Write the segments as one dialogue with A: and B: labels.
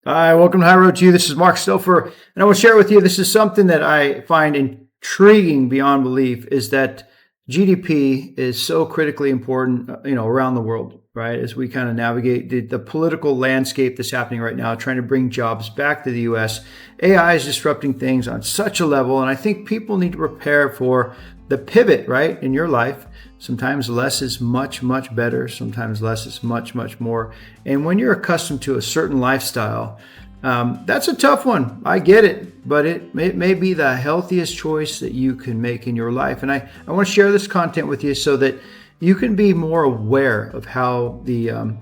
A: Hi, welcome to High Road to You. This is Mark Stouffer, and I want to share with you, this is something that I find intriguing beyond belief, is that GDP is so critically important, around the world, right? As we kind of navigate the political landscape that's happening right now, trying to bring jobs back to the US. AI is disrupting things on such a level, and I think people need to prepare for the pivot, right, in your life. Sometimes less is much, much better. Sometimes less is much, much more. And when you're accustomed to a certain lifestyle, that's a tough one. I get it, but it may be the healthiest choice that you can make in your life. And I want to share this content with you so that you can be more aware of how the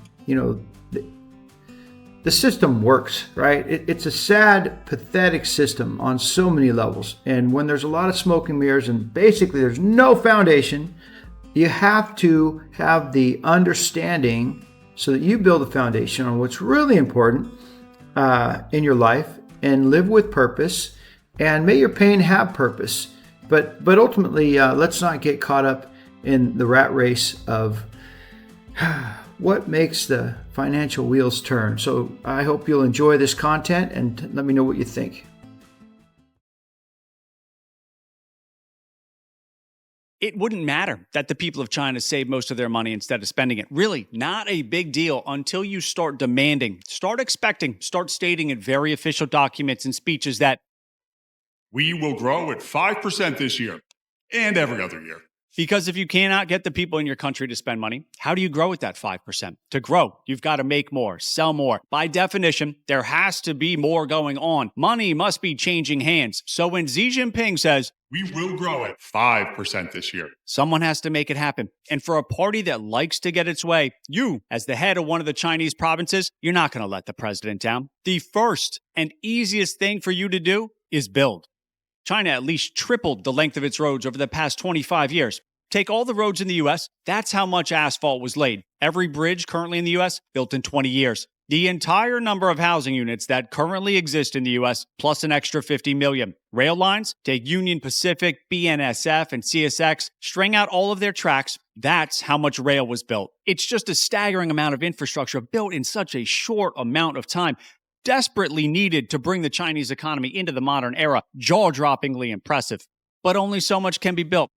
A: system works, right? It's a sad, pathetic system on so many levels. And when there's a lot of smoke and mirrors and basically there's no foundation, you have to have the understanding so that you build a foundation on what's really important in your life and live with purpose. And may your pain have purpose. But ultimately, let's not get caught up in the rat race of what makes the financial wheels turn. So I hope you'll enjoy this content and let me know what you think.
B: It wouldn't matter that the people of China save most of their money instead of spending it. Really, not a big deal until you start demanding, start expecting, start stating in very official documents and speeches that
C: we will grow at 5% this year and every other year.
B: Because if you cannot get the people in your country to spend money, how do you grow at that 5%? To grow, you've got to make more, sell more. By definition, there has to be more going on. Money must be changing hands. So when Xi Jinping says,
C: we will grow at 5% this year,
B: someone has to make it happen. And for a party that likes to get its way, you, as the head of one of the Chinese provinces, you're not going to let the president down. The first and easiest thing for you to do is build. China at least tripled the length of its roads over the past 25 years. Take all the roads in the U.S., that's how much asphalt was laid. Every bridge currently in the U.S. built in 20 years. The entire number of housing units that currently exist in the U.S., plus an extra 50 million. Rail lines, take Union Pacific, BNSF, and CSX, string out all of their tracks. That's how much rail was built. It's just a staggering amount of infrastructure built in such a short amount of time. Desperately needed to bring the Chinese economy into the modern era, jaw-droppingly impressive. But only so much can be built.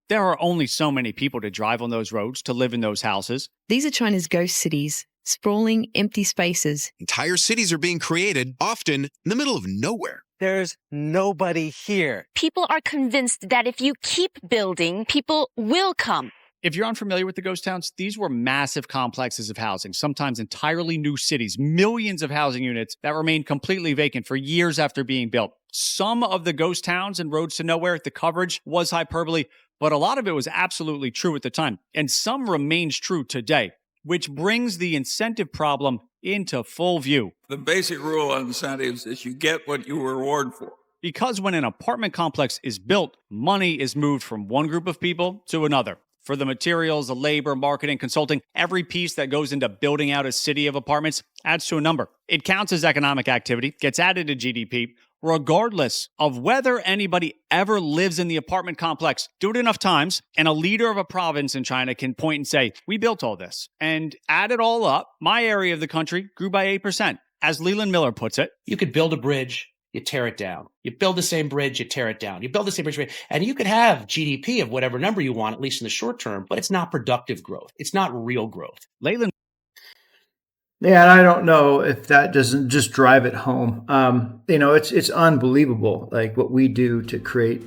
B: There are only so many people to drive on those roads, to live in those houses.
D: These are China's ghost cities, sprawling, empty spaces.
E: Entire cities are being created, often in the middle of nowhere.
F: There's nobody here.
G: People are convinced that if you keep building, people will come.
B: If you're unfamiliar with the ghost towns, these were massive complexes of housing, sometimes entirely new cities, millions of housing units that remained completely vacant for years after being built. Some of the ghost towns and roads to nowhere, the coverage was hyperbole, but a lot of it was absolutely true at the time, and some remains true today, which brings the incentive problem into full view.
H: The basic rule on incentives is you get what you reward for.
B: Because when an apartment complex is built, money is moved from one group of people to another. For the materials, the labor, marketing, consulting, every piece that goes into building out a city of apartments adds to a number. It counts as economic activity, gets added to GDP, regardless of whether anybody ever lives in the apartment complex. Do it enough times, and a leader of a province in China can point and say, we built all this. And add it all up, my area of the country grew by 8%. As Leland Miller puts it,
I: you could build a bridge, you tear it down. You build the same bridge, you tear it down. You build the same bridge, and you could have GDP of whatever number you want, at least in the short term, but it's not productive growth. It's not real growth.
B: Leland.
A: Yeah, and I don't know if that doesn't just drive it home. It's unbelievable, like what we do to create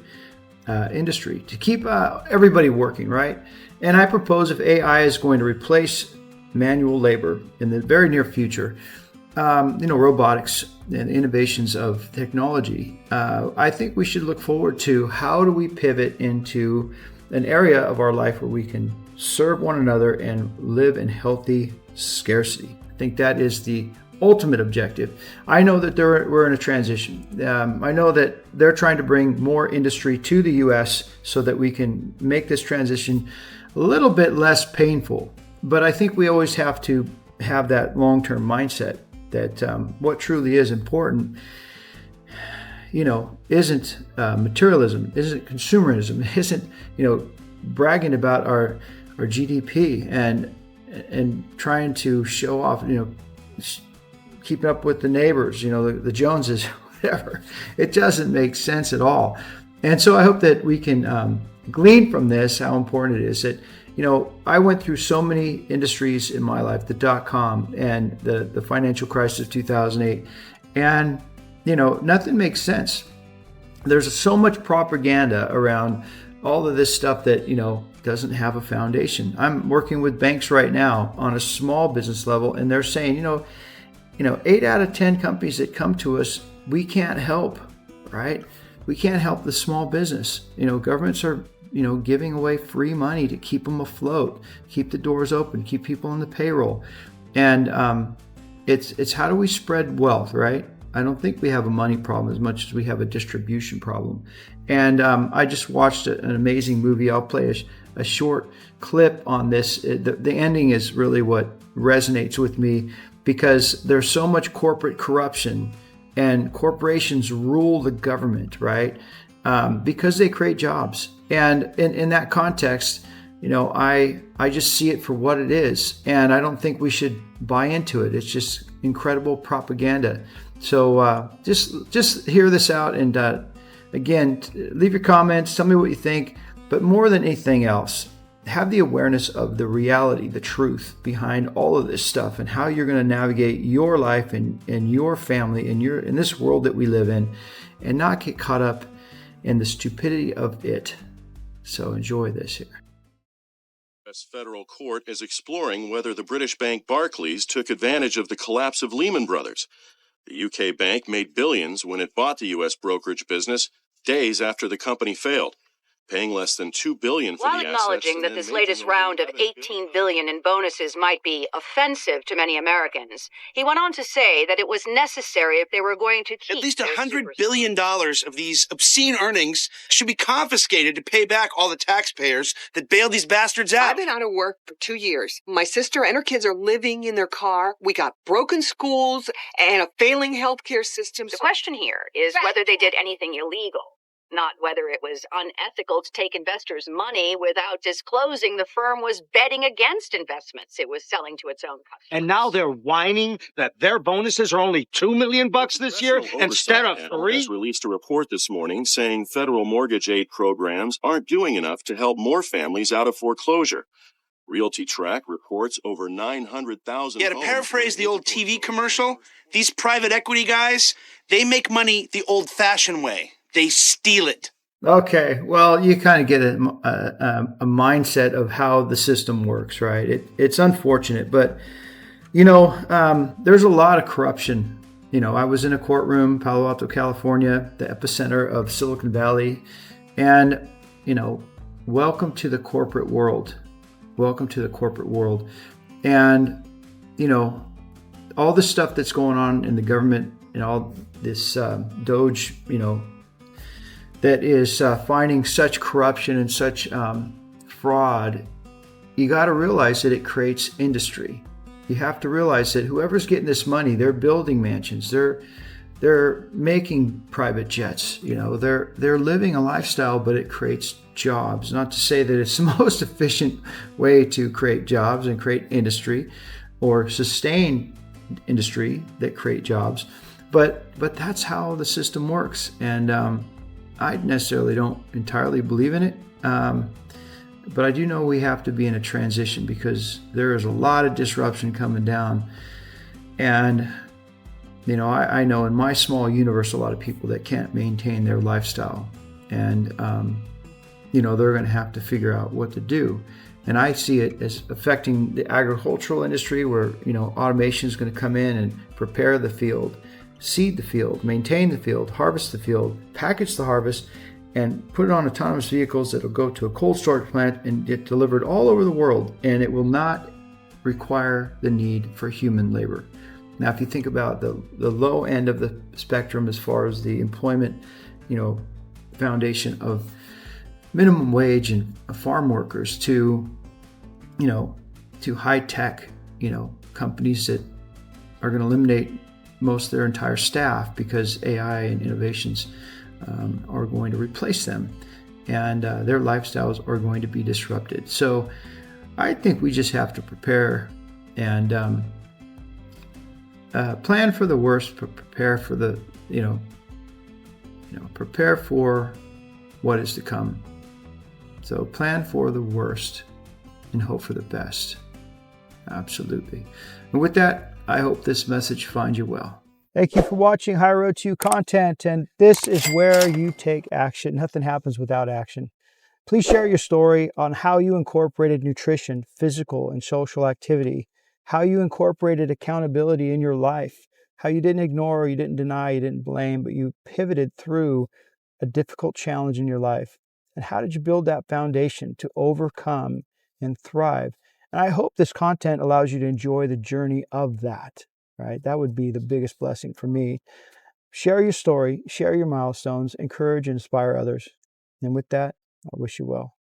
A: industry, to keep everybody working, right? And I propose if AI is going to replace manual labor in the very near future, robotics and innovations of technology, I think we should look forward to how do we pivot into an area of our life where we can serve one another and live in healthy scarcity. I think that is the ultimate objective. I know that we're in a transition. I know that they're trying to bring more industry to the U.S. so that we can make this transition a little bit less painful. But I think we always have to have that long-term mindset that what truly is important, isn't materialism, isn't consumerism, isn't, bragging about our GDP and trying to show off, keeping up with the neighbors, the Joneses, whatever. It doesn't make sense at all. And so I hope that we can glean from this how important it is that, I went through so many industries in my life, the dot-com and the financial crisis of 2008, and, nothing makes sense. There's so much propaganda around all of this stuff that, doesn't have a foundation. I'm working with banks right now on a small business level, and they're saying, 8 out of 10 companies that come to us, we can't help, right? We can't help the small business. Governments are, giving away free money to keep them afloat, keep the doors open, keep people on the payroll. And it's how do we spread wealth, right? I don't think we have a money problem as much as we have a distribution problem. And I just watched an amazing movie. I'll play a short clip on this. The ending is really what resonates with me, because there's so much corporate corruption, and corporations rule the government, right? Because they create jobs. And in that context, I just see it for what it is. And I don't think we should buy into it. It's just incredible propaganda. So just hear this out, and again, leave your comments, tell me what you think. But more than anything else, have the awareness of the reality, the truth behind all of this stuff, and how you're going to navigate your life and your family and in this world that we live in, and not get caught up in the stupidity of it. So enjoy this here.
J: The US federal court is exploring whether the British bank Barclays took advantage of the collapse of Lehman Brothers. The UK bank made billions when it bought the US brokerage business days after the company failed, paying less than $2 billion for
K: While
J: the assets.
K: acknowledging that this latest round of $18 billion in bonuses might be offensive to many Americans, he went on to say that it was necessary if they were going to keep
L: at least $100 billion of these obscene earnings should be confiscated to pay back all the taxpayers that bailed these bastards out.
M: I've been out of work for 2 years. My sister and her kids are living in their car. We got broken schools and a failing healthcare system.
K: The question here is whether they did anything illegal, not whether it was unethical to take investors' money without disclosing the firm was betting against investments it was selling to its own customers.
N: And now they're whining that their bonuses are only $2 million this year instead of $3 million.
J: Has released a report this morning saying federal mortgage aid programs aren't doing enough to help more families out of foreclosure. Realty Track reports over 900,000.
L: Yeah, to paraphrase the old TV commercial, these private equity guys, they make money the old-fashioned way. They steal it.
A: Okay, well, you kind of get a mindset of how the system works, right? It's unfortunate, but, there's a lot of corruption. I was in a courtroom, Palo Alto, California, the epicenter of Silicon Valley, and, welcome to the corporate world. Welcome to the corporate world. And, all the stuff that's going on in the government and all this Doge, that is finding such corruption and such fraud, you got to realize that it creates industry. You have to realize that whoever's getting this money, they're building mansions, they're making private jets, they're living a lifestyle, but it creates jobs. Not to say that it's the most efficient way to create jobs and create industry or sustain industry that create jobs, but that's how the system works. And I necessarily don't entirely believe in it, but I do know we have to be in a transition, because there is a lot of disruption coming down. And, I know in my small universe, a lot of people that can't maintain their lifestyle. And, they're going to have to figure out what to do. And I see it as affecting the agricultural industry, where, automation is going to come in and prepare the field, seed the field, maintain the field, harvest the field, package the harvest, and put it on autonomous vehicles that will go to a cold storage plant and get delivered all over the world. And it will not require the need for human labor. Now, if you think about the low end of the spectrum as far as the employment, foundation of minimum wage and farm workers to high tech, companies that are going to eliminate most of their entire staff because AI and innovations are going to replace them, and their lifestyles are going to be disrupted. So I think we just have to prepare and plan for the worst, but prepare for the, prepare for what is to come. So plan for the worst and hope for the best. Absolutely. And with that, I hope this message finds you well.
O: Thank you for watching High Road to Content, and this is where you take action. Nothing happens without action. Please share your story on how you incorporated nutrition, physical and social activity, how you incorporated accountability in your life, how you didn't ignore, you didn't deny, you didn't blame, but you pivoted through a difficult challenge in your life. And how did you build that foundation to overcome and thrive? And I hope this content allows you to enjoy the journey of that, right? That would be the biggest blessing for me. Share your story, share your milestones, encourage and inspire others. And with that, I wish you well.